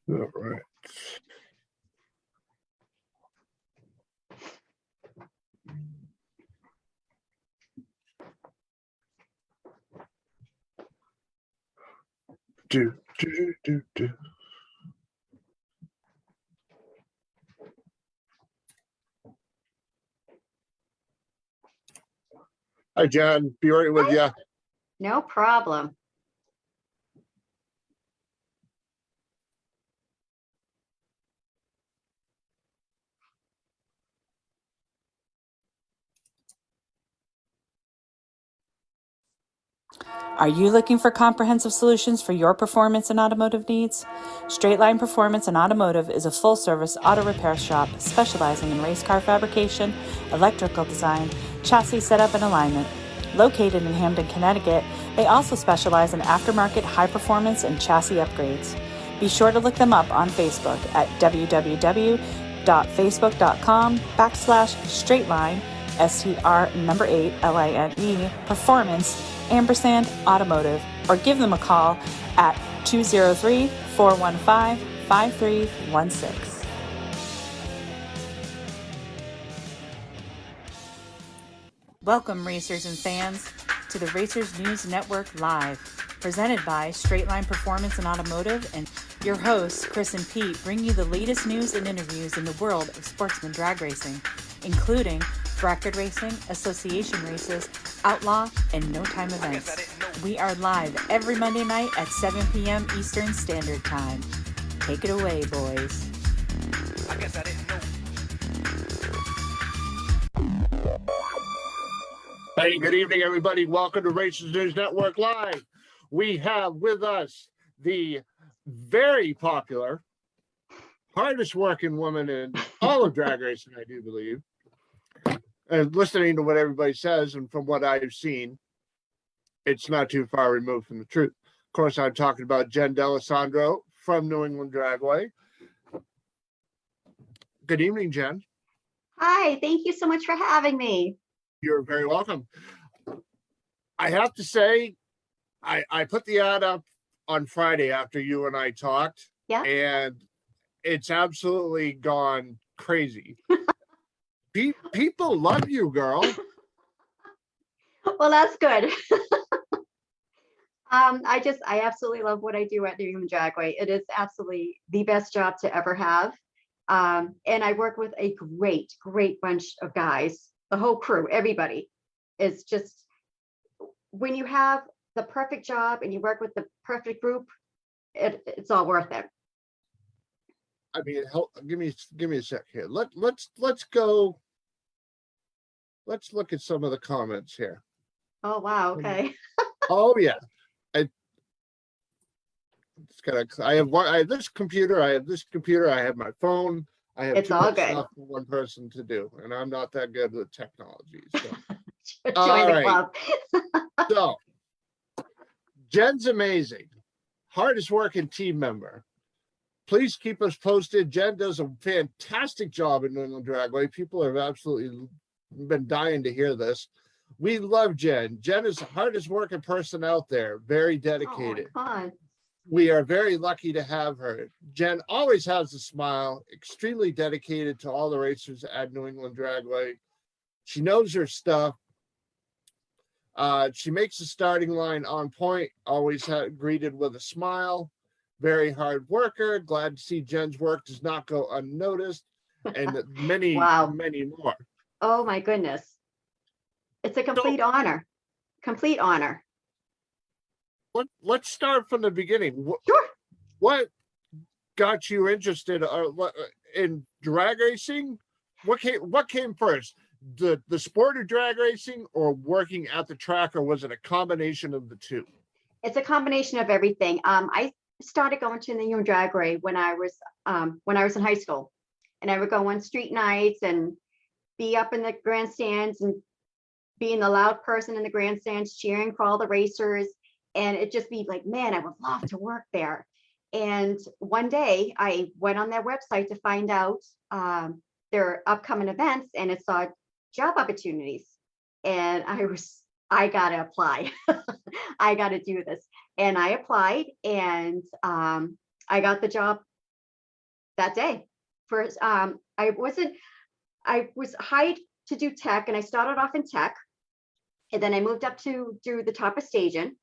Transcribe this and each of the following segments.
All right. Do. Hi, John. Be right with you. No problem. Are you looking for comprehensive solutions for your performance and automotive needs? Straight Line Performance and Automotive is a full-service auto repair shop specializing in race car fabrication, electrical design, chassis setup and alignment. Located in Hamden, Connecticut, they also specialize in aftermarket high performance and chassis upgrades. Be sure to look them up on Facebook at www.facebook.com/straightline, STR8LINE, Performance, Ampersand Automotive, or give them a call at 203-415-5316. Welcome, racers and fans, to the Racers News Network Live, presented by Straight Line Performance and Automotive, and your hosts, Chris and Pete, bring you the latest news and interviews in the world of sportsman drag racing, including bracket racing, association races, outlaw, and no-time events. We are live every Monday night at 7 p.m. Eastern Standard Time. Take it away, boys. Hey, good evening, everybody. Welcome to Racers News Network Live. We have with us the very popular, hardest working woman in all of drag racing, I do believe. And listening to what everybody says, and from what I've seen, it's not too far removed from the truth. Of course, I'm talking about Jen D'Alessandro from New England Dragway. Good evening, Jen. Hi, thank you so much for having me. You're very welcome. I have to say, I put the ad up on Friday after you and I talked. Yeah. And it's absolutely gone crazy. People love you, girl. Well, that's good. I absolutely love what I do at New England Dragway. It is absolutely the best job to ever have. And I work with a great bunch of guys, the whole crew, everybody. It's just, when you have the perfect job and you work with the perfect group, it's all worth it. I mean, give me a sec here. Let's go. Let's look at some of the comments here. Oh, wow. Okay. Oh yeah. I have this computer, I have this computer, I have my phone. I have It's too all much good. stuff for one person to do, and I'm not that good with technology. So. Join All the right. club. So, Jen's amazing, hardest working team member. Please keep us posted. Jen does a fantastic job in New England Dragway. People have absolutely been dying to hear this. We love Jen. Jen is the hardest working person out there, very dedicated. Oh, fun. We are very lucky to have her. Jen always has a smile, extremely dedicated to all the racers at New England Dragway. She knows her stuff. She makes the starting line on point, always greeted with a smile. Very hard worker. Glad to see Jen's work does not go unnoticed, and many, Wow. many more. Oh my goodness. It's a complete honor. Complete honor. Let's start from the beginning. Sure. What got you interested in drag racing? What came first? The sport of drag racing, or working at the track, or was it a combination of the two? It's a combination of everything. I started going to the New England Dragway when I was in high school, and I would go on street nights and be up in the grandstands and being the loud person in the grandstands cheering for all the racers. And it just be like, man, I would love to work there. And one day I went on their website to find out their upcoming events, and it saw job opportunities. And I gotta apply. I gotta do this. And I applied, and I got the job that day. First, I was hired to do tech, and I started off in tech. And then I moved up to do the top of staging.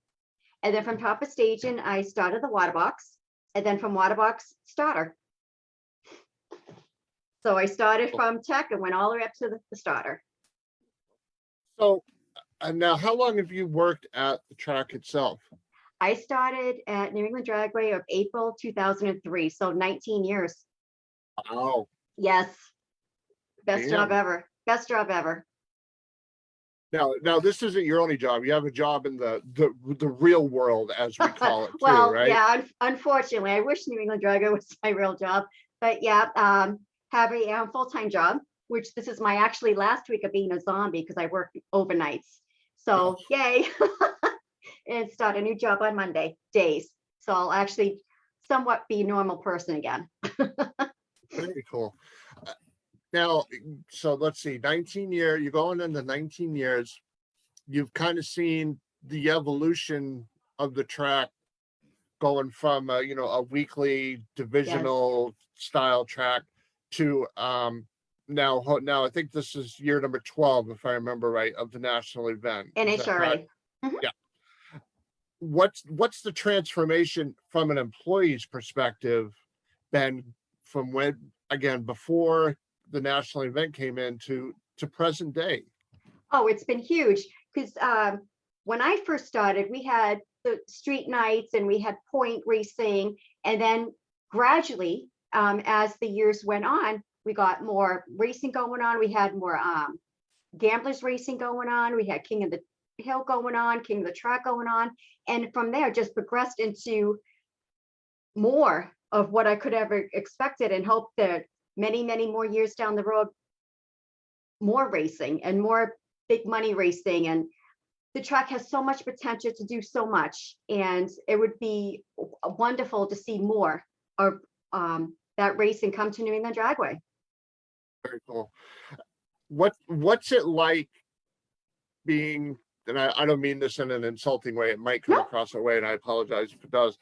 And then from top of staging, I started the water box. And then from water box, starter. So I started from tech and went all the way up to the starter. So, and now how long have you worked at the track itself? I started at New England Dragway of April 2003, so 19 years. Wow. Yes. Best job Damn. ever. Best job ever. Now this isn't your only job. You have a job in the real world, as we call it, too, Well, right? yeah, unfortunately, I wish New England Dragway was my real job, but yeah, have a full-time job, which this is my actually last week of being a zombie because I work overnights. So yay. And start a new job on Monday days. So I'll actually somewhat be a normal person again. Very cool. Now, so let's see, 19 year, you're going into 19 years. You've kind of seen the evolution of the track going from a weekly divisional style track to now I think this is year number 12, if I remember right, of the national event. Is that correct? NHRA. Mhm. Yeah. What's the transformation from an employee's perspective been from when, again, before the national event came in to present day? Oh, it's been huge because when I first started, we had the street nights and we had point racing. And then gradually, as the years went on, we got more racing going on. We had more gamblers racing going on. We had King of the Hill going on, King of the Track going on. And from there, just progressed into more of what I could ever expected and hope that many, many more years down the road, more racing and more big money racing. And the track has so much potential to do so much. And it would be wonderful to see more of that racing come to New England Dragway. Very cool. What's it like being, and I don't mean this in an insulting way, it might come No. across that way, and I apologize if it does.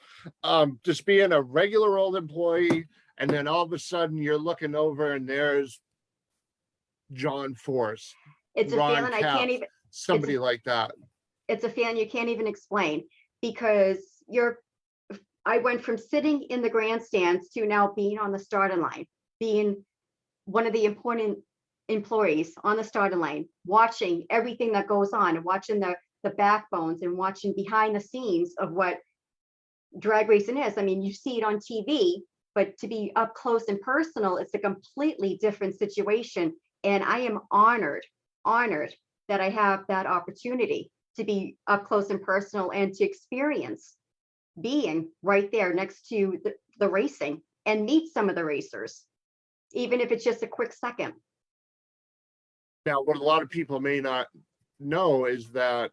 Just being a regular old employee, and then all of a sudden you're looking over and there's John Force, It's a Ron feeling I Capps, can't even, somebody like that. it's a feeling you can't even explain because I went from sitting in the grandstands to now being on the starting line, being one of the important employees on the starting line, watching everything that goes on and watching the backbones and watching behind the scenes of what drag racing is. I mean, you see it on TV, but to be up close and personal, it's a completely different situation. And I am honored that I have that opportunity to be up close and personal and to experience being right there next to the racing and meet some of the racers, even if it's just a quick second. Now, what a lot of people may not know is that,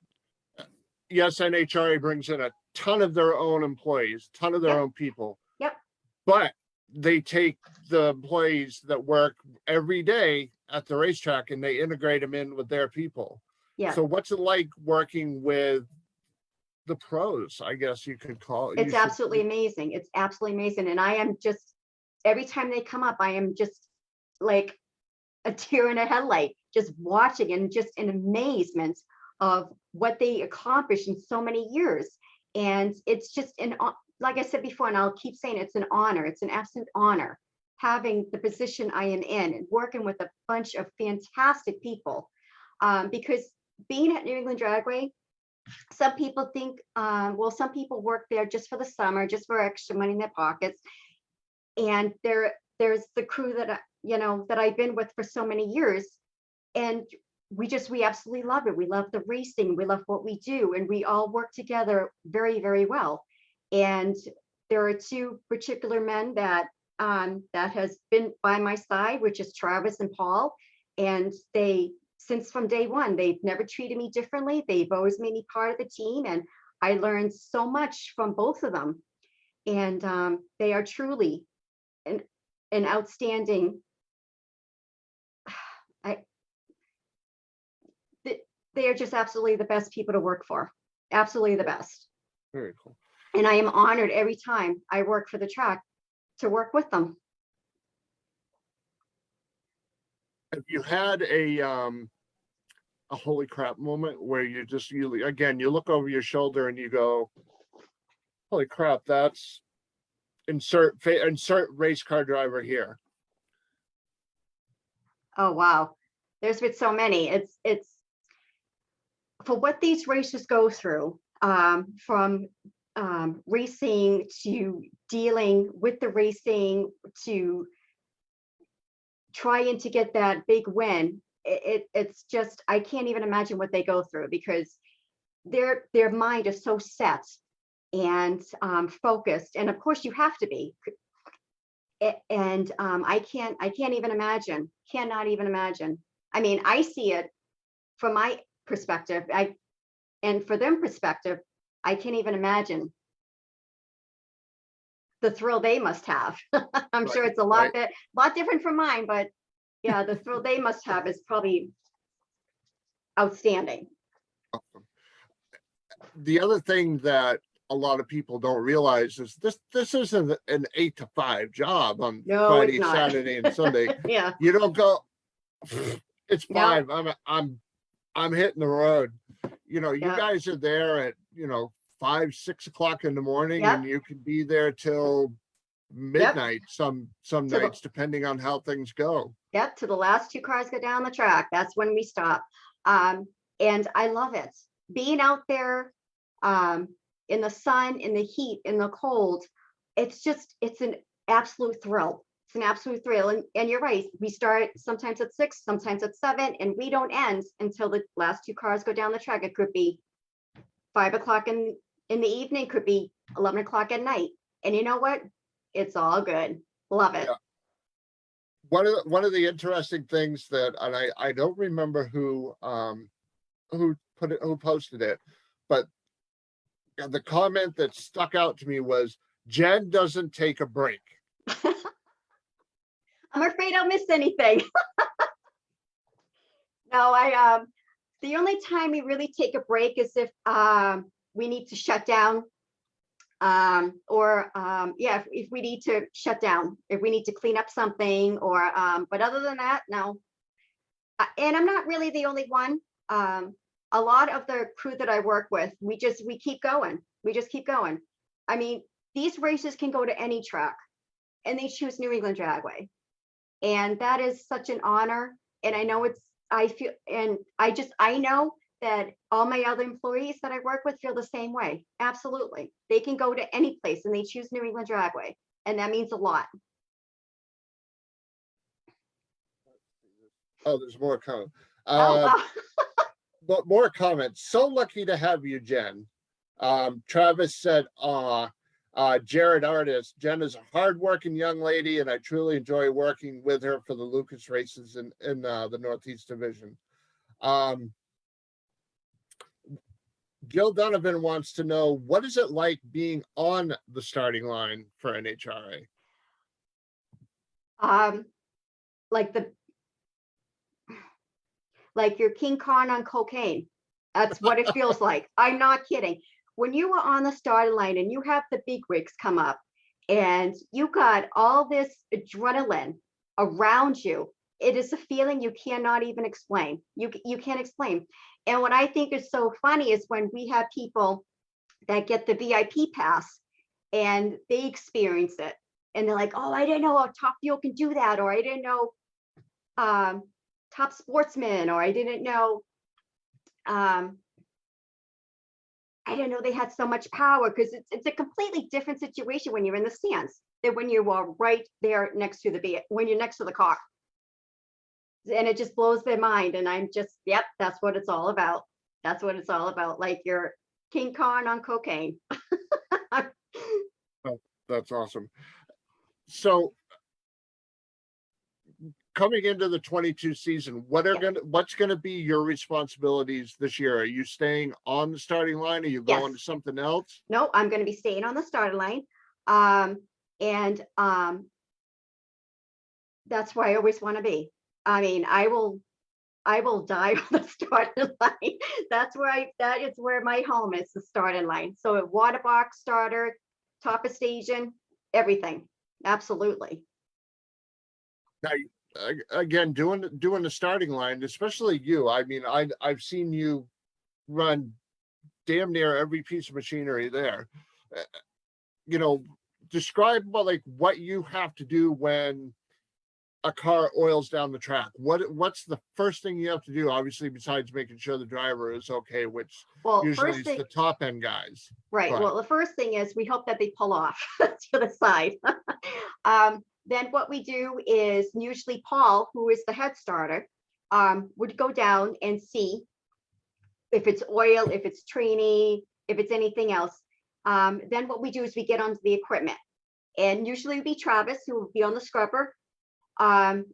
yes, NHRA brings in a ton of their own employees, ton of their Yep. own people. Yep. But they take the employees that work every day at the racetrack and they integrate them in with their people. Yeah. So what's it like working with the pros, I guess you could call it? It's absolutely amazing. It's absolutely amazing. And I am just, every time they come up, I am just like a deer in a headlight, just watching and just in amazement of what they accomplished in so many years. And it's just like I said before, and I'll keep saying it's an honor. It's an absolute honor having the position I am in and working with a bunch of fantastic people. Because being at New England Dragway, some people think, well, some people work there just for the summer, just for extra money in their pockets. And there's the crew that, that I've been with for so many years. And we absolutely love it. We love the racing. We love what we do. And we all work together very, very well. And there are two particular men that has been by my side, which is Travis and Paul. And since from day one, they've never treated me differently. They've always made me part of the team. And I learned so much from both of them. And they are truly an outstanding, they are just absolutely the best people to work for. Absolutely the best. Very cool. And I am honored every time I work for the track to work with them. Have you had a holy crap moment where you look over your shoulder and you go, holy crap, that's insert race car driver here. Oh, wow. There's been so many. It's for what these races go through, from racing to dealing with the racing to trying to get that big win. It's just, I can't even imagine what they go through, because their mind is so set and focused. And of course you have to be. And I can't even imagine, cannot even imagine. I mean, I see it from my perspective, and for them perspective, I can't even imagine the thrill they must have. I'm sure it's a lot different from mine, but yeah, the thrill they must have is probably outstanding. The other thing that a lot of people don't realize is this isn't an 8 to 5 job on No, Friday, it's not. Saturday, and Sunday. Yeah, You don't go, it's No. 5. I'm hitting the road. You know, you Yeah. guys are there at 5, 6 o'clock in the morning, Yep. and you can be there till midnight. Some the- nights, depending on how things go. yep, to the last 2 cars go down the track. That's when we stop. And I love it. Being out there in the sun, in the heat, in the cold, it's an absolute thrill. It's an absolute thrill. And you're right. We start sometimes at 6, sometimes at 7, and we don't end until the last 2 cars go down the track. It could be 5 o'clock in the evening, could be 11 o'clock at night. And you know what? It's all good. Love it. Yeah. One of the interesting things that, and I don't remember who posted it, but the comment that stuck out to me was, Jen doesn't take a break. I'm afraid I'll miss anything. No, the only time we really take a break is if we need to shut down, if we need to shut down, if we need to clean up something, or but other than that, no. And I'm not really the only one. A lot of the crew that I work with, we keep going. We just keep going. I mean, these races can go to any track, and they choose New England Dragway. And that is such an honor. And I know I know that all my other employees that I work with feel the same way. Absolutely. They can go to any place and they choose New England Dragway. And that means a lot. Oh, there's more coming. Oh, But more comments. So lucky to have you, Jen. Travis said, Jared Artist, Jen is a hardworking young lady, and I truly enjoy working with her for the Lucas races in the Northeast Division. Gil Donovan wants to know, what is it like being on the starting line for NHRA? like you're King Kong on cocaine. That's what it feels like. I'm not kidding. When you are on the starting line and you have the big rigs come up and you got all this adrenaline around you, it is a feeling you cannot even explain. You can't explain. And what I think is so funny is when we have people that get the VIP pass and they experience it and they're like, oh, I didn't know Top Fuel can do that, or I didn't know Top Sportsman, or I didn't know they had so much power, because it's a completely different situation when you're in the stands than when you are right there next to when you're next to the car. And it just blows their mind. And I'm just, yep, that's what it's all about. That's what it's all about. Like you're King Kong on cocaine. Oh, that's awesome. So coming into the 22 season, what's going to be your responsibilities this year? Are you staying on the starting line? Are you going to something else? No, I'm going to be staying on the starting line. That's where I always want to be. I mean, I will die on the starting line. That is where my home is, the starting line. So a water box starter, top of station, everything. Absolutely. Now, again, doing the starting line, especially you. I mean, I've seen you run damn near every piece of machinery there. Uh, You know, describe what you have to do when a car oils down the track. What's the first thing you have to do? Obviously, besides making sure the driver is okay, which Well, usually first is thing, the top end guys. right. Go Well, the first thing is we hope that they pull off to the side. Then what we do is usually Paul, who is the head starter, would go down and see if it's oil, if it's Trini, if it's anything else. Then what we do is we get onto the equipment. And usually it'd be Travis who will be on the scrubber.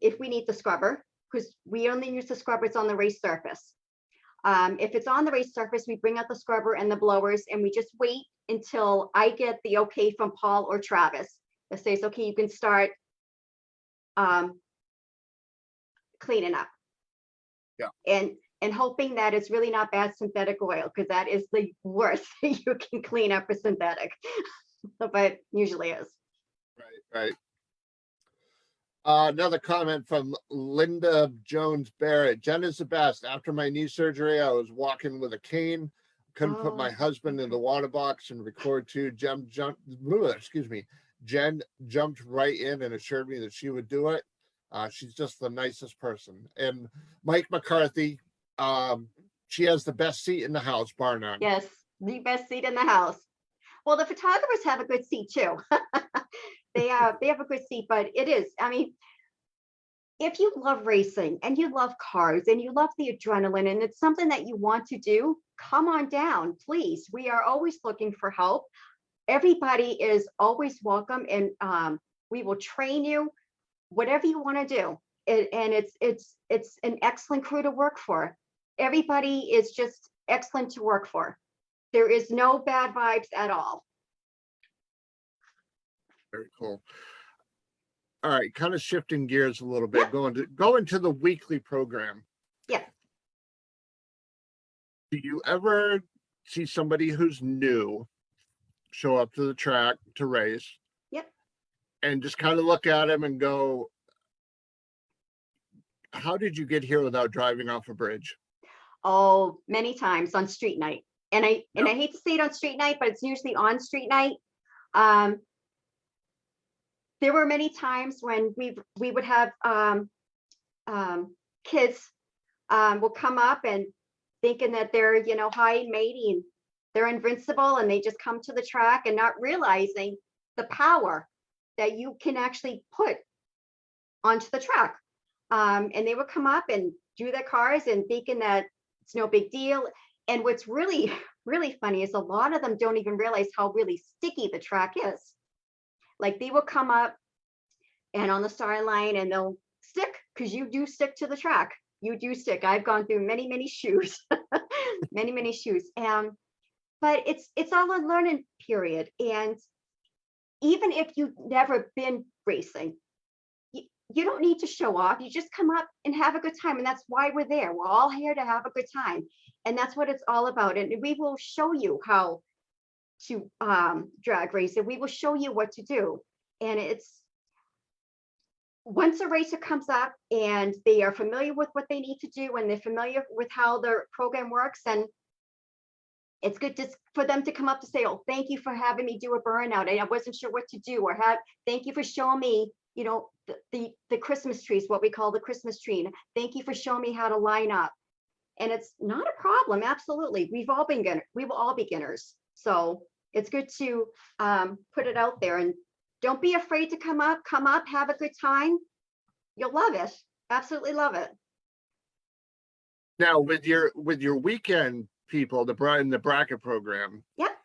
If we need the scrubber, because we only use the scrubbers on the race surface. If it's on the race surface, we bring out the scrubber and the blowers and we just wait until I get the okay from Paul or Travis that says, okay, you can start cleaning up. Yeah. And hoping that it's really not bad synthetic oil, because that is the worst thing you can clean up with synthetic, but usually is. Right. Another comment from Linda Jones Barrett. Jen is the best. After my knee surgery, I was walking with a cane. Couldn't put my husband in the water box and record too. Jen jumped right in and assured me that she would do it. She's just the nicest person. And Mike McCarthy, she has the best seat in the house, bar none. Yes, the best seat in the house. Well, the photographers have a good seat too. They have a good seat, but it is, I mean, if you love racing and you love cars and you love the adrenaline and it's something that you want to do, come on down, please. We are always looking for help. Everybody is always welcome, and we will train you, whatever you want to do. And it's an excellent crew to work for. Everybody is just excellent to work for. There is no bad vibes at all. Very cool. All right, kind of shifting gears a little bit, going to the weekly program. Yeah. Do you ever see somebody who's new show up to the track to race? Yep. And just kind of look at him and go, how did you get here without driving off a bridge? Oh, many times on street night. And I hate to say it on street night, but it's usually on street night. There were many times when we would have kids will come up and thinking that they're, high and mighty and they're invincible, and they just come to the track and not realizing the power that you can actually put onto the track. And they would come up and do their cars and thinking that it's no big deal. And what's really, really funny is a lot of them don't even realize how really sticky the track is. Like they will come up and on the starting line and they'll stick, because you do stick to the track. You do stick. I've gone through many, many shoes, many shoes. But it's all a learning period. And even if you've never been racing, you don't need to show off. You just come up and have a good time. And that's why we're there. We're all here to have a good time. And that's what it's all about. And we will show you how to drag race, and we will show you what to do. And it's once a racer comes up and they are familiar with what they need to do and they're familiar with how their program works, and it's good for them to come up to say, oh, thank you for having me do a burnout. I wasn't sure what to do, or thank you for showing me, the Christmas trees, what we call the Christmas tree. Thank you for showing me how to line up. And it's not a problem. Absolutely. We were all beginners. So it's good to put it out there, and don't be afraid to come up, have a good time. You'll love it. Absolutely love it. Now with your weekend people, the bracket program. Yep.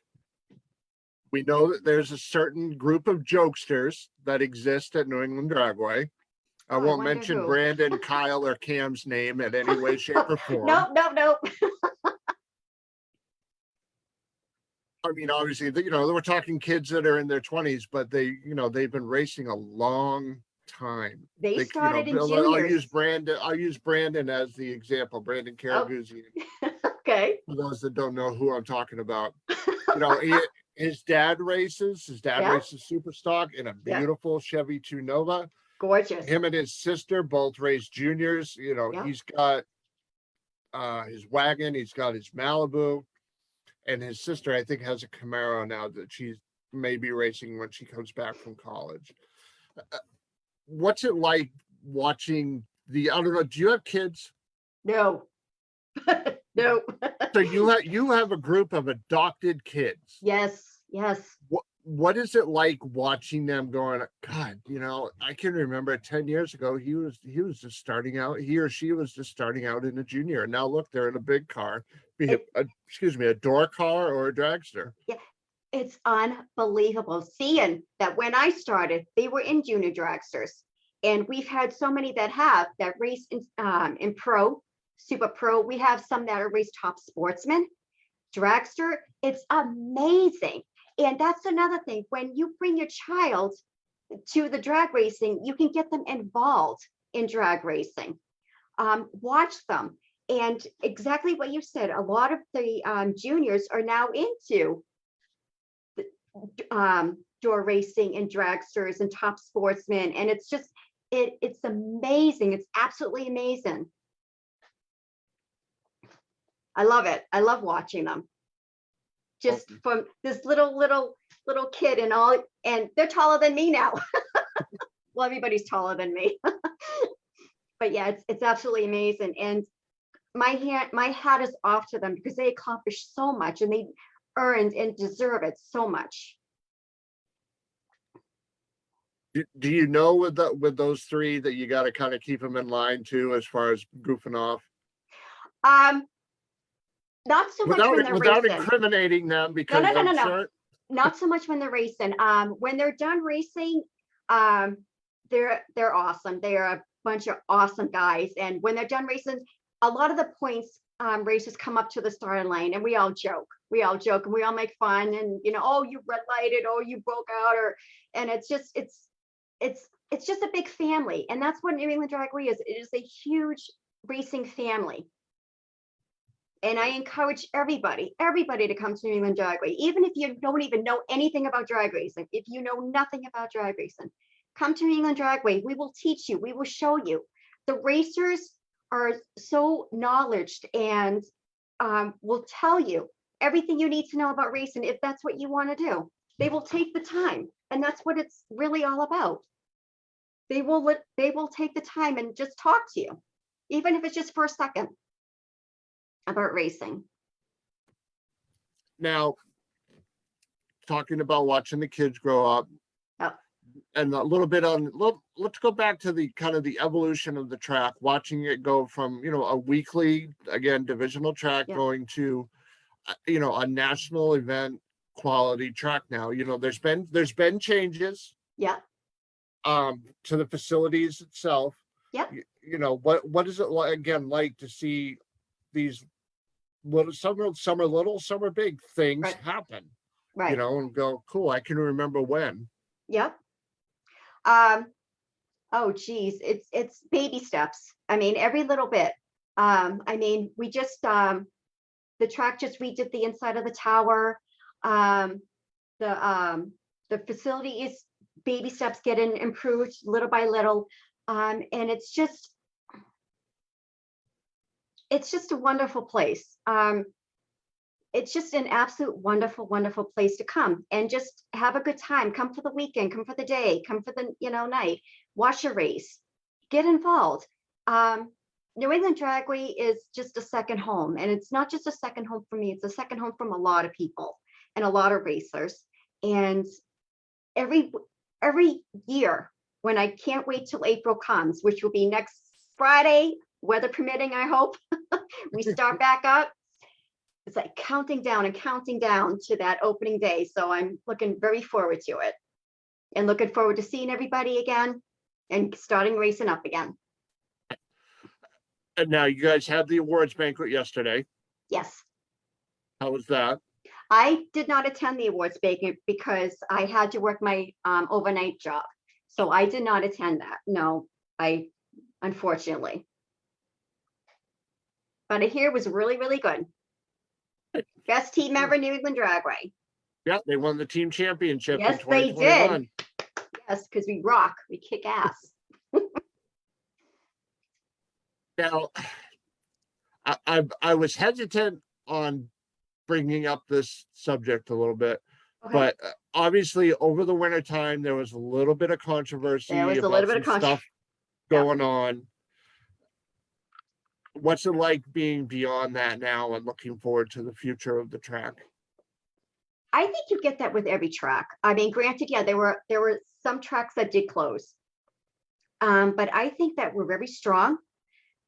We know that there's a certain group of jokesters that exist at New England Dragway. I Oh, I won't wonder mention who. Brandon, Kyle, or Cam's name in any way, shape, or form. Nope. I mean, obviously, we're talking kids that are in their 20s, but they've been racing a long time. They started in I'll juniors. use Brandon as the example. Brandon Caraguzzi. Okay. For those that don't know who I'm talking about, his dad races. His dad Yeah. races super stock in a beautiful Chevy 2 Nova. Gorgeous. Him and his sister both race juniors. You know, Yep. he's got his wagon, he's got his Malibu, and his sister, I think, has a Camaro now that she's maybe racing when she comes back from college. What's it like watching I don't know, do you have kids? No. No. So you have a group of adopted kids. Yes, yes. What is it like watching them going, God, you know, I can remember 10 years ago, he was just starting out, he or she was just starting out in a junior. And now look, they're in a big car, a door car or a dragster. It's unbelievable seeing that when I started, they were in junior dragsters. And we've had so many that race in pro, super pro. We have some that are race top sportsmen, dragster. It's amazing. And that's another thing. When you bring your child to the drag racing, you can get them involved in drag racing. Watch them. And exactly what you said, a lot of the juniors are now into door racing and dragsters and top sportsmen. And it's just, it's amazing. It's absolutely amazing. I love it. I love watching them. Just from this little kid and all, and they're taller than me now. Well, everybody's taller than me. But yeah, it's absolutely amazing. And my hat is off to them because they accomplished so much and they earned and deserve it so much. Do you know with those three that you got to kind of keep them in line too, as far as goofing off? Not so much when they're without racing. incriminating them, because No. Not so much when they're racing. When they're done racing, they're awesome. They are a bunch of awesome guys. And when they're done racing, a lot of the points racers come up to the starting line and we all joke. And we all make fun and, you know, oh, you red lighted, oh, you broke out, and it's just a big family. And that's what New England Dragway is. It is a huge racing family. And I encourage everybody to come to New England Dragway, even if you don't even know anything about drag racing. If you know nothing about drag racing, come to New England Dragway. We will teach you. We will show you. The racers are so knowledgeable and will tell you everything you need to know about racing if that's what you want to do. They will take the time, and that's what it's really all about. They will take the time and just talk to you, even if it's just for a second, about racing. Now, talking about watching the kids grow up, and a little bit let's go back to the kind of the evolution of the track, watching it go from, you know, a weekly, again, divisional track going to, you know, a national event quality track now. You know, there's been changes to the facilities itself. You know, what is it like, again, like to see these little, some are little, some are big things happen, you know, and go, cool, I can remember when. Oh geez, it's baby steps. I mean, every little bit. I mean, we just the track just redid the inside of the tower. The facility is baby steps getting improved little by little. And it's just a wonderful place. It's just an absolute wonderful place to come and just have a good time. Come for the weekend, come for the day, come for the, you know, night, watch a race, get involved. New England Dragway is just a second home, and it's not just a second home for me, it's a second home from a lot of people and a lot of racers. And every year, when I can't wait till April comes, which will be next Friday, weather permitting, I hope, we start back up. It's like counting down to that opening day. So I'm looking very forward to it and looking forward to seeing everybody again and starting racing up again. And now you guys had the awards banquet yesterday. Yes. How was that? I did not attend the awards banquet because I had to work my overnight job. So I did not attend that. No, unfortunately. But I hear it was really, really good. Best team ever, New England Dragway. Yeah, they won the team championship. Yes, in they 2021. did. Yes, because we rock, we kick ass. Now, I was hesitant on bringing up this subject a little bit, Okay. but obviously over the winter time, there was a little bit of controversy There was a about little bit of some stuff Yeah. going on. What's it like being beyond that now and looking forward to the future of the track? I think you get that with every track. I mean, granted, yeah, there were some tracks that did close. But I think that we're very strong,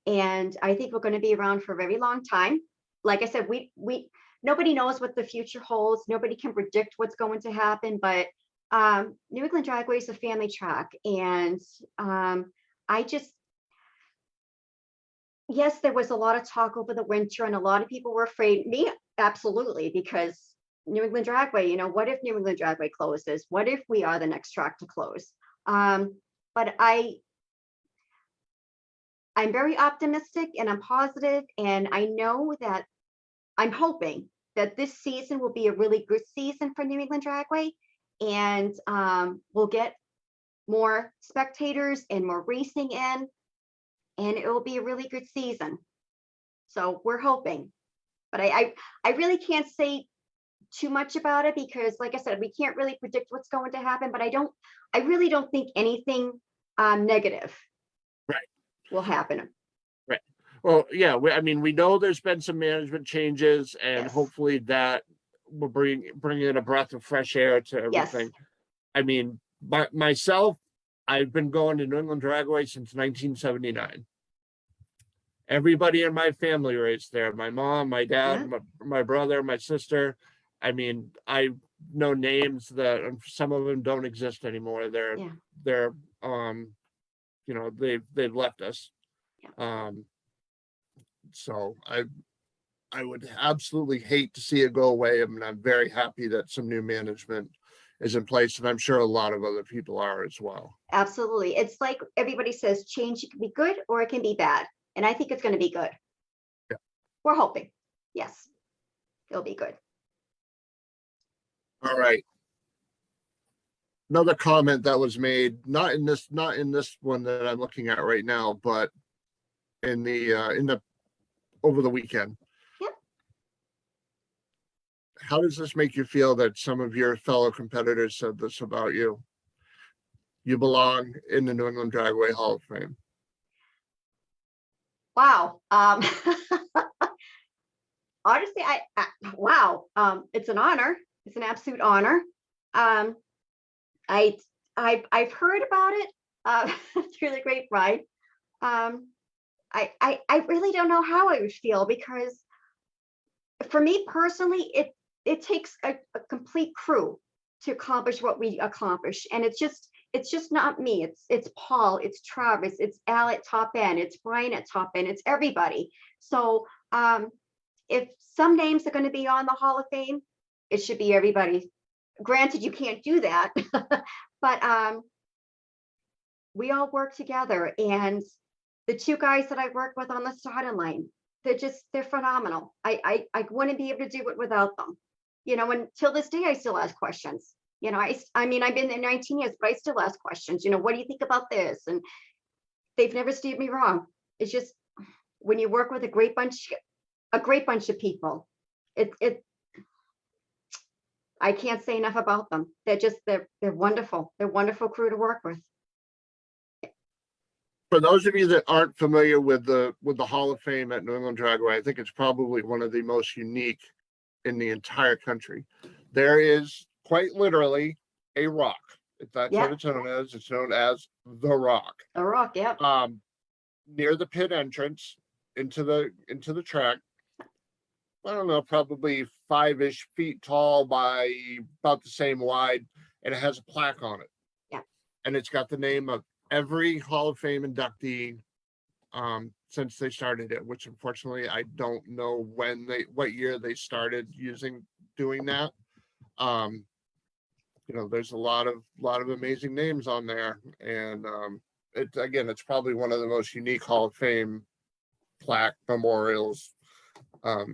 and I think we're going to be around for a very long time. Like I said, we nobody knows what the future holds. Nobody can predict what's going to happen, but New England Dragway is a family track, and I just yes, there was a lot of talk over the winter, and a lot of people were afraid. Me, absolutely, because New England Dragway, what if New England Dragway closes? What if we are the next track to close? But I'm very optimistic and I'm positive, and I know that I'm hoping that this season will be a really good season for New England Dragway, and we'll get more spectators and more racing in, and it will be a really good season. So we're hoping, but I really can't say too much about it because, like I said, we can't really predict what's going to happen. But I really don't think anything negative Right. will happen. Right. Well, yeah, I mean, we know there's been some management changes, and Yes. hopefully that will bring in a breath of fresh air to Yes. everything. I mean, myself, I've been going to New England Dragway since 1979. Everybody in my family raced there. My mom, my dad, my brother, my sister. I mean, I know names that some of them don't exist anymore. They're they've left us. So I would absolutely hate to see it go away. I mean, I'm very happy that some new management is in place, and I'm sure a lot of other people are as well. Absolutely. It's like everybody says, change can be good or it can be bad. And I think it's going to be good. Yeah. We're hoping. Yes, it'll be good. All right. Another comment that was made, not in this one that I'm looking at right now, but in the over the weekend. Yep. How does this make you feel that some of your fellow competitors said this about you? You belong in the New England Dragway Hall of Fame. Wow. Honestly, wow. It's an honor. It's an absolute honor. I've heard about it through the grapevine. I really don't know how I would feel, because for me personally, it takes a complete crew to accomplish what we accomplish, and it's just not me. It's Paul, it's Travis, it's Al at top end, it's Brian at top end, it's everybody. So if some names are going to be on the Hall of Fame, it should be everybody. Granted, you can't do that, but we all work together, and the two guys that I work with on the starting line, they're phenomenal. I wouldn't be able to do it without them. And till this day, I still ask questions. I mean, I've been there 19 years, but I still ask questions. What do you think about this? And they've never steered me wrong. It's just when you work with a great bunch of people, I can't say enough about them. They're wonderful. They're a wonderful crew to work with. For those of you that aren't familiar with the Hall of Fame at New England Dragway, I think it's probably one of the most unique in the entire country. There is quite literally a rock. If that's what it's known as, it's known as the Rock. The Rock, yep. Near the pit entrance into the track. I don't know, probably 5-ish feet tall by about the same wide, and it has a plaque on it. Yeah. And it's got the name of every Hall of Fame inductee since they started it, which unfortunately I don't know what year they started doing that. There's a lot of amazing names on there, and it's probably one of the most unique Hall of Fame plaque memorials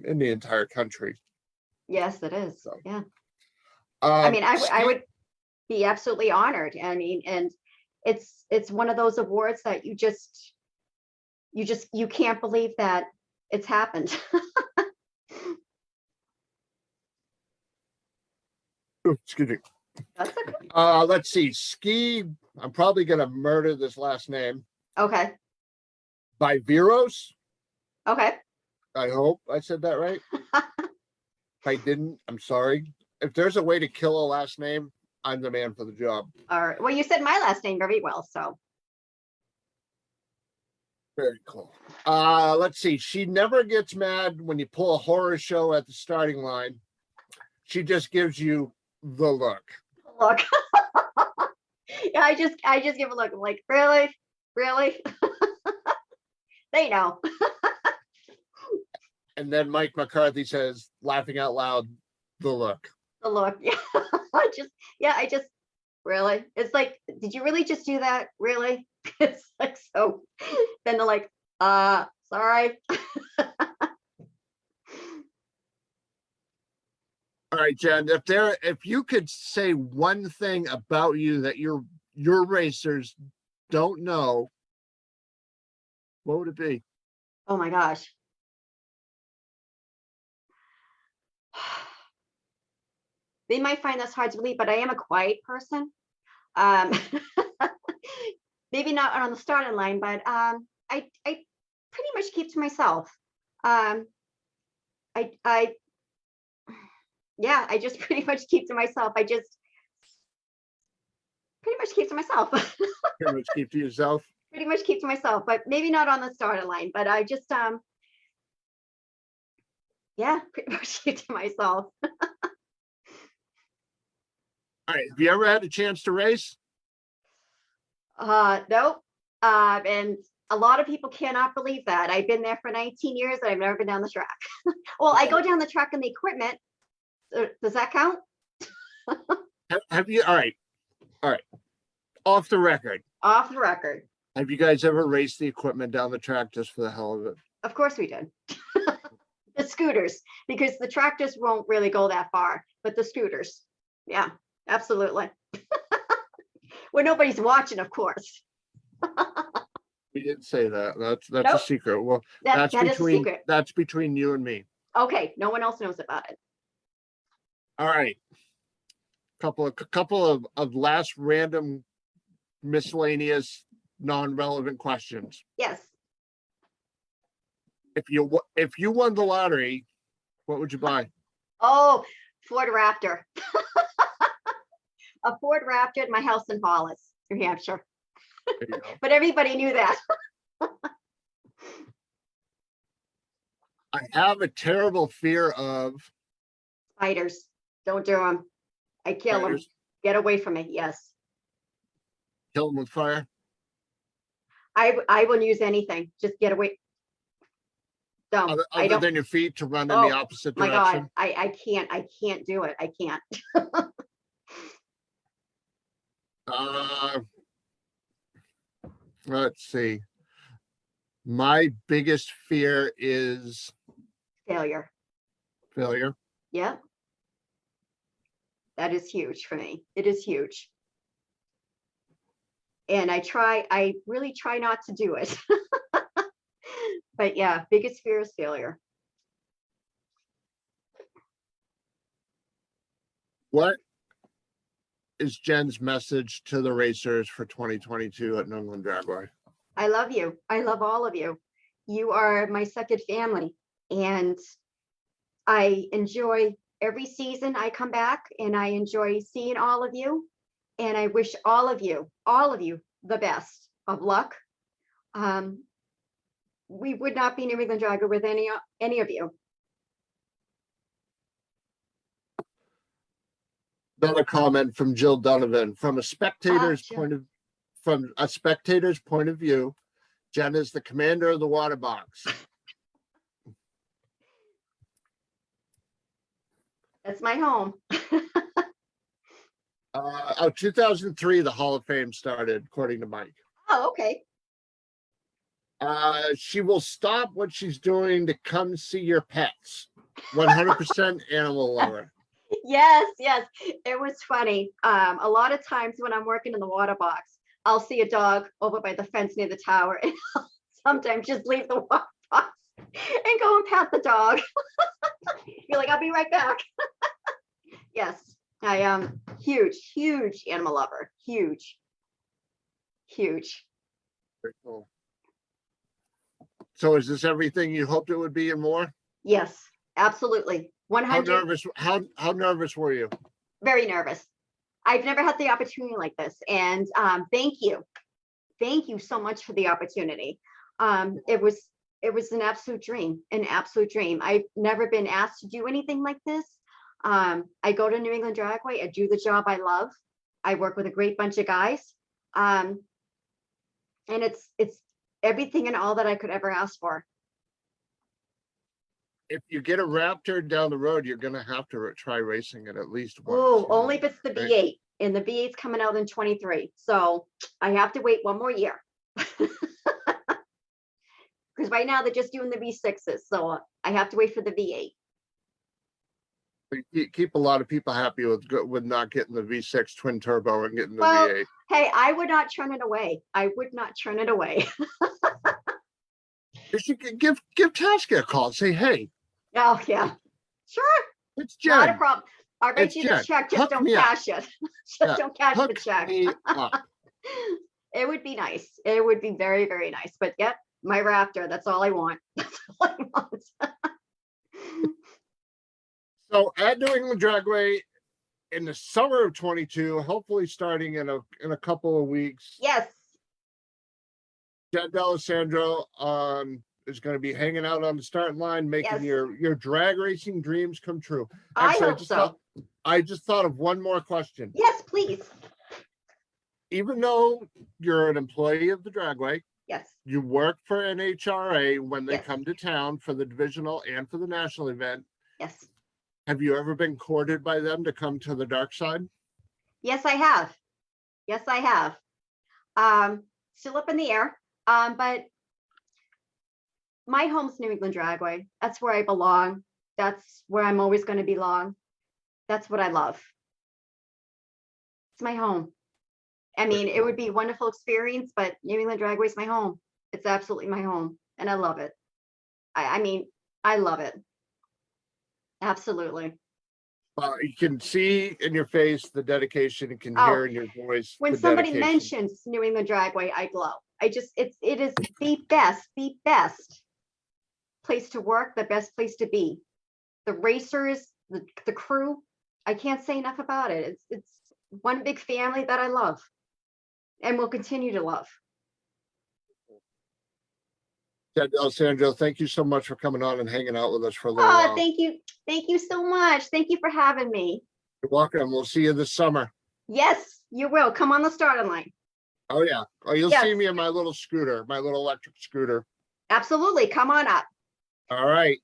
in the entire country. Yes, it is. So, yeah. I mean, I would be absolutely honored. I mean, and it's one of those awards that you you can't believe that it's happened. Excuse me. That's okay. Let's see. Ski. I'm probably gonna murder this last name. Okay. By Viros. Okay. I hope I said that right. If I didn't, I'm sorry. If there's a way to kill a last name, I'm the man for the job. All right. Well, you said my last name very well, so Very cool. Let's see. She never gets mad when you pull a horror show at the starting line. She just gives you the look. look. Yeah, I just give a look. I'm like, really? Really? They know. And then Mike McCarthy says, laughing out loud, the look. The look. Yeah. I just really. It's like, did you really just do that? Really? It's like, so then they're like, sorry. All right, Jen, if you could say one thing about you that your racers don't know, what would it be? Oh my gosh. They might find this hard to believe, but I am a quiet person. Um, maybe not on the starting line, but I pretty much keep to myself. I just pretty much keep to myself. I just pretty much keep to myself. Pretty much keep to yourself. Pretty much keep to myself, but maybe not on the starting line. But I just yeah, pretty much keep to myself. All right. Have you ever had a chance to race? Nope. And a lot of people cannot believe that. I've been there for 19 years and I've never been down the track. Well, I go down the track in the equipment. Does that count? Have you? All right. Off the record. Off the record. Have you guys ever raced the equipment down the track just for the hell of it? Of course we did. The scooters, because the tractors won't really go that far, but the scooters. Yeah, absolutely. When nobody's watching, of course. We didn't say that. That's a Nope. secret. Well, That is a between secret. that's between you and me. Okay, no one else knows about it. All right. Couple of last random miscellaneous non-relevant questions. Yes. If you won the lottery, what would you buy? Oh, Ford Raptor. A Ford Raptor at my house in Hollis, New Hampshire. There you go. But everybody knew that. I have a terrible fear of Spiders. Don't do them. I kill them. spiders. Get away from me. Yes. Kill them with fire. I wouldn't use anything. Just get away. No, I Other don't. than your feet to run in Oh, the opposite My direction. God, I can't do it. I can't. Let's see. My biggest fear is Failure. failure. Yeah. That is huge for me. It is huge. And I really try not to do it. But yeah, biggest fear is failure. What is Jen's message to the racers for 2022 at New England Dragway? I love you. I love all of you. You are my second family. And I enjoy every season I come back and I enjoy seeing all of you. And I wish all of you, the best of luck. We would not be New England Dragger with any of you. Another comment from Jill Donovan. From a spectator's Jill. point of view, Jen is the commander of the water box. That's my home. 2003, the Hall of Fame started, according to Mike. Oh, okay. She will stop what she's doing to come see your pets. 100% animal lover. Yes. It was funny. A lot of times when I'm working in the water box, I'll see a dog over by the fence near the tower and I'll sometimes just leave the water box and go and pat the dog. You're like, I'll be right back. Yes, I am huge animal lover. Huge. Very cool. So is this everything you hoped it would be and more? Yes, absolutely. How 100. nervous, how nervous were you? Very nervous. I've never had the opportunity like this. And thank you. Thank you so much for the opportunity. It was an absolute dream, I've never been asked to do anything like this. I go to New England Dragway, I do the job I love. I work with a great bunch of guys. And it's everything and all that I could ever ask for. If you get a Raptor down the road, you're gonna have to try racing it at least once. Oh, you only know, if it's the right? V8, and the V8's coming out in 23. So I have to wait one more year. Because right now they're just doing the V6s. So I have to wait for the V8. You keep a lot of people happy with not getting the V6 twin turbo and getting the Well, V8. hey, I would not turn it away. I would not turn it away. You should give Tasca a call. Say, hey, Oh, yeah. Sure. it's Not a Jen. problem. I'll write It's you the Jen. check. Just Hook don't me up. cash it. Just Yeah, don't cash the Hook check. me up. It would be nice. It would be very, very nice. But yep, my Raptor. That's all I want. That's all I want. So at New England Dragway in the summer of 22, hopefully starting in a couple of weeks, Yes. Jen D'Alessandro is going to be hanging out on the starting line, making Yes. your drag racing dreams come true. I Actually, hope so. I just thought of one more question. Yes, please. Even though you're an employee of the Dragway, Yes. you work for NHRA when they Yes. come to town for the divisional and for the national event. Yes. Have you ever been courted by them to come to the dark side? Yes, I have. Yes, I have. Still up in the air. But my home's New England Dragway. That's where I belong. That's where I'm always going to belong. That's what I love. It's my home. I mean, it would be a wonderful experience, but New England Dragway is my home. It's absolutely my home, and I love it. I mean, I love it. Absolutely. You can see in your face the dedication. You can Oh, hear in your voice When the somebody dedication. mentions New England Dragway, I glow. It is the best place to work, the best place to be. The racers, the crew, I can't say enough about it. It's one big family that I love and will continue to love. Jen D'Alessandro, thank you so much for coming on and hanging out with us for a little Oh, while. thank you. Thank you so much. Thank you for having me. You're welcome. We'll see you this summer. Yes, you will. Come on the starting line. Oh yeah. Oh, you'll see Yes. me in my little scooter, my little electric scooter. Absolutely. Come on up. All right.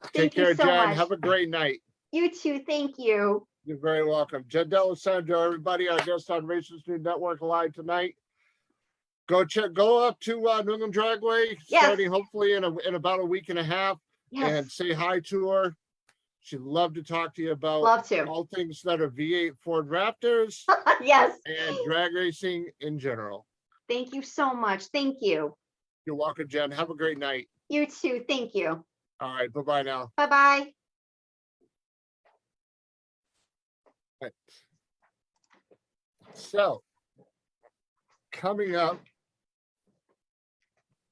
Take Thank you care, so Jen. much. Have a great night. You too. Thank you. You're very welcome. Jen D'Alessandro, everybody, our guest on Racers News Network Live tonight. Go up to New England Dragway, Yes. starting hopefully in about a week and a half, and Yes. say hi to her. She'd love to talk to you about Love to. all things that are V8 Ford Raptors Yes. and drag racing in general. Thank you so much. Thank you. You're welcome, Jen. Have a great night. You too. Thank you. All right. Bye-bye now. Bye-bye. Right. So, coming up,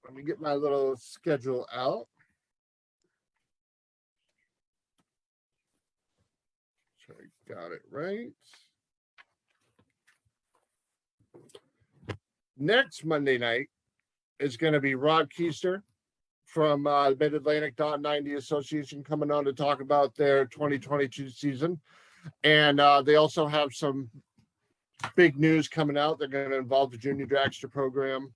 let me get my little schedule out. So I got it right. Next Monday night is going to be Rod Keister from Mid-Atlantic .90 Association coming on to talk about their 2022 season. And they also have some big news coming out. They're going to involve the Junior Dragster program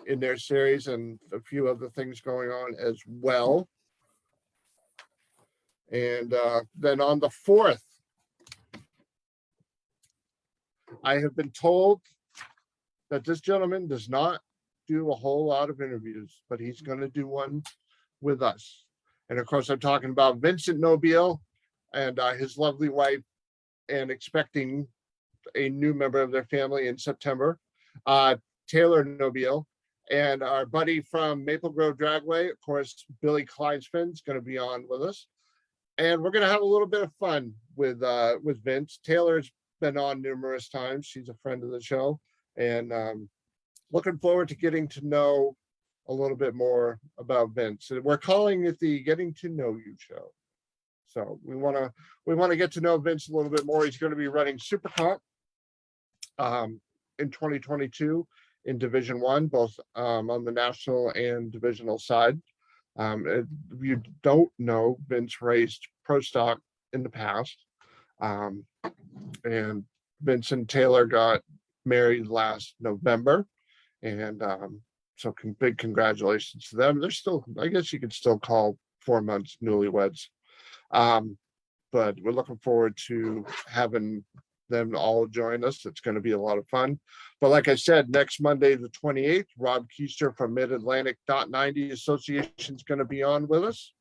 in their series and a few other things going on as well. And then on the 4th, I have been told that this gentleman does not do a whole lot of interviews, but he's going to do one with us. And of course, I'm talking about Vincent Nobile and his lovely wife, and expecting a new member of their family in September, Taylor Nobile, And our buddy from Maple Grove Dragway, of course, Billy Kleinsman is going to be on with us. And we're going to have a little bit of fun with Vince. Taylor's been on numerous times. She's a friend of the show. And looking forward to getting to know a little bit more about Vince. And we're calling it the Getting to Know You show. So we want to get to know Vince a little bit more. He's going to be running Super Comp in 2022 in Division One, both on the national and divisional side. If you don't know, Vince raced Pro Stock in the past, and Vince and Taylor got married last November, and so big congratulations to them. They're still, I guess you could still call 4 months newlyweds. But we're looking forward to having them all join us. It's going to be a lot of fun. But like I said, next Monday, the 28th, Rob Keister from Mid-Atlantic .90 Association is going to be on with us.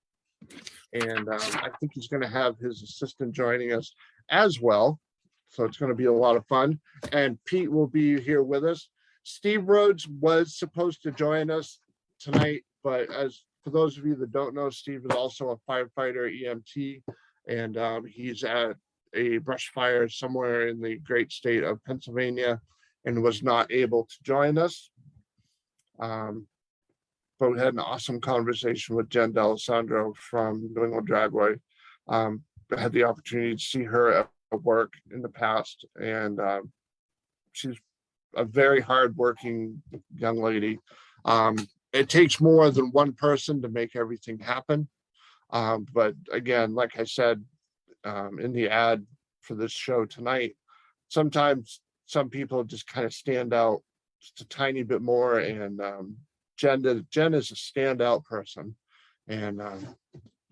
And I think he's going to have his assistant joining us as well. So it's going to be a lot of fun. And Pete will be here with us. Steve Rhodes was supposed to join us tonight, but as for those of you that don't know, Steve is also a firefighter EMT, and he's at a brush fire somewhere in the great state of Pennsylvania and was not able to join us. But we had an awesome conversation with Jen D'Alessandro from New England Dragway. I had the opportunity to see her at work in the past, and she's a very hardworking young lady. It takes more than one person to make everything happen. But again, like I said, in the ad for this show tonight, sometimes some people just kind of stand out just a tiny bit more, and Jen is a standout person, and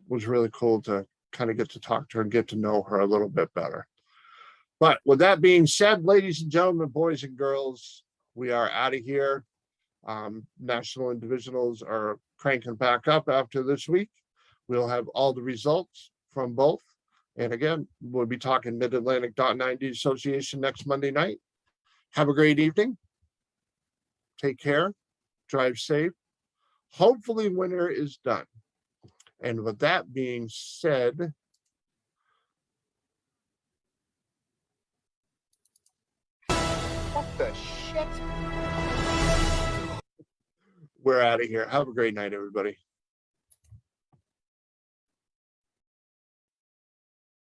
was really cool to kind of get to talk to her and get to know her a little bit better. But with that being said, ladies and gentlemen, boys and girls, we are out of here. National and divisionals are cranking back up after this week. We'll have all the results from both. And again, we'll be talking Mid-Atlantic .90 Association next Monday night. Have a great evening. Take care. Drive safe. Hopefully winter is done. And with that being said, what the shit? We're out of here. Have a great night, everybody.